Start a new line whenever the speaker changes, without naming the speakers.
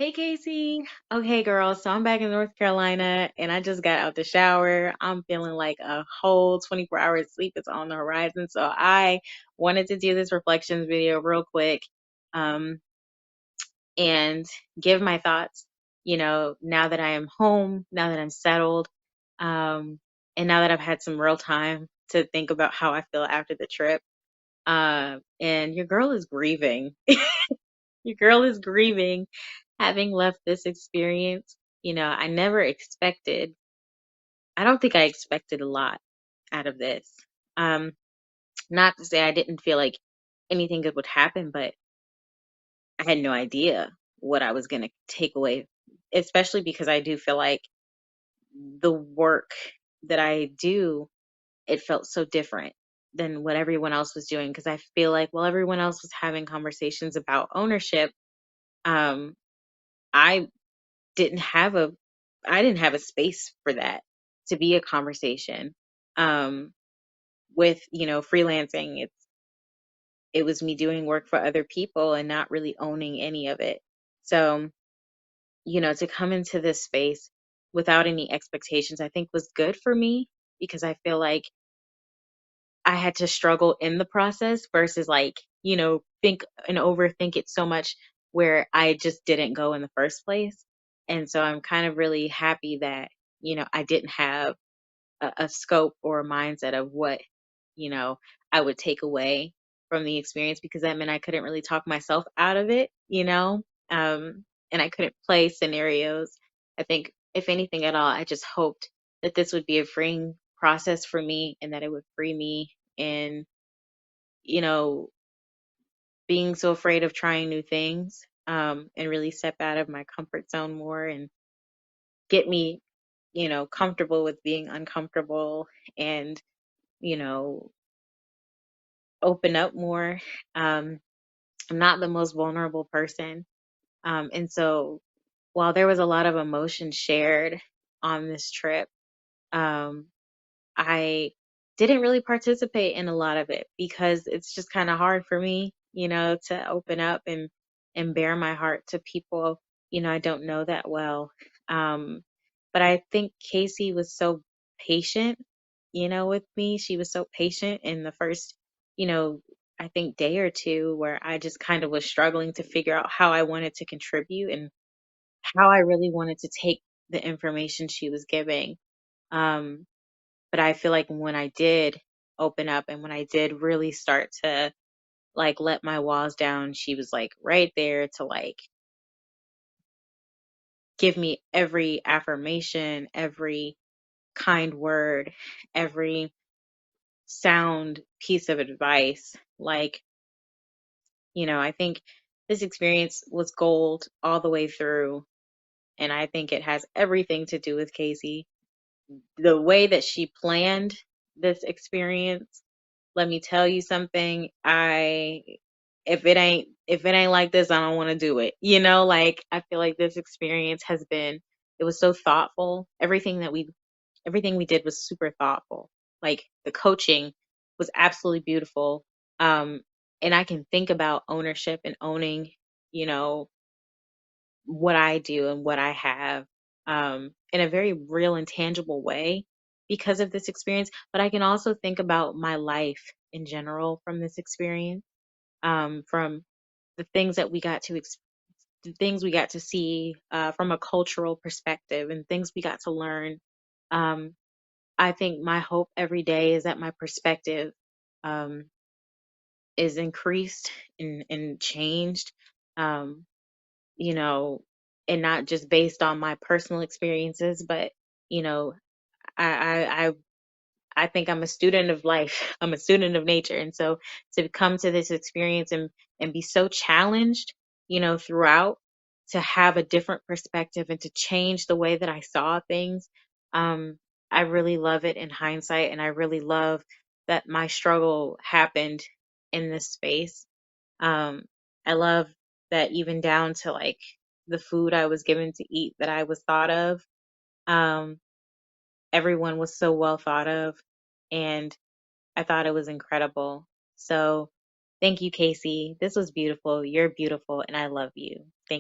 Hey Casey. Okay, girl. So I'm back in North Carolina and I just got out the shower. I'm feeling like a whole 24 hours sleep is on the horizon. So I wanted to do this reflections video real quick um, and give my thoughts, now that I am home, now that I'm settled, um, and now that I've had some real time to think about how I feel after the trip. And your girl is grieving. Your girl is grieving having left this experience. I never expected, I don't think I expected a lot out of this. Um, Not to say I didn't feel like anything good would happen, but I had no idea what I was going to take away, especially because I do feel like the work that I do, it felt so different than what everyone else was doing. Because I feel like while everyone else was having conversations about ownership, um, I didn't have a I didn't have a space for that to be a conversation. Um with, freelancing, it was me doing work for other people and not really owning any of it. So, to come into this space without any expectations, I think was good for me because I feel like I had to struggle in the process versus like, think and overthink it so much where I just didn't go in the first place. And so I'm kind of really happy that, I didn't have a scope or a mindset of what, you know, I would take away from the experience because that meant I couldn't really talk myself out of it. And I couldn't play scenarios. I think, if anything at all, I just hoped that this would be a freeing process for me and that it would free me in, you know, being so afraid of trying new things, and really step out of my comfort zone more and get me, comfortable with being uncomfortable and, you know, open up more. Um, I'm not the most vulnerable person. And so while there was a lot of emotion shared on this trip, um, I didn't really participate in a lot of it because it's just kind of hard for me, to open up and bare my heart to people, I don't know that well. Um, but I think Casey was so patient, with me. She was so patient in the first, you know, I think day or two where I just kind of was struggling to figure out how I wanted to contribute and how I really wanted to take the information she was giving. Um, but I feel like when I did open up and when I did really start to like let my walls down, she was like right there to like give me every affirmation, every kind word, every sound piece of advice. Like, I think this experience was gold all the way through. And I think it has everything to do with Casey. The way that she planned this experience, let me tell you something. If it ain't like this, I don't want to do it. Like I feel like this experience has been, it was so thoughtful. Everything we did was super thoughtful. Like the coaching was absolutely beautiful. Um and I can think about ownership and owning, you know, what I do and what I have, in a very real and tangible way because of this experience. But I can also think about my life in general from this experience, from the things that we got to the things we got to see, from a cultural perspective and things we got to learn. Um, I think my hope every day is that my perspective, um, is increased and changed. Um, you know, and not just based on my personal experiences, but you know, I I I, I think I'm a student of life. I'm a student of nature, and so to come to this experience and be so challenged, throughout, to have a different perspective and to change the way that I saw things, um, I really love it in hindsight, and I really love that my struggle happened in this space. um, I love that even down to like the food I was given to eat that I was thought of. Um, Everyone was so well thought of, and I thought it was incredible. So thank you, Casey. This was beautiful. You're beautiful, and I love you.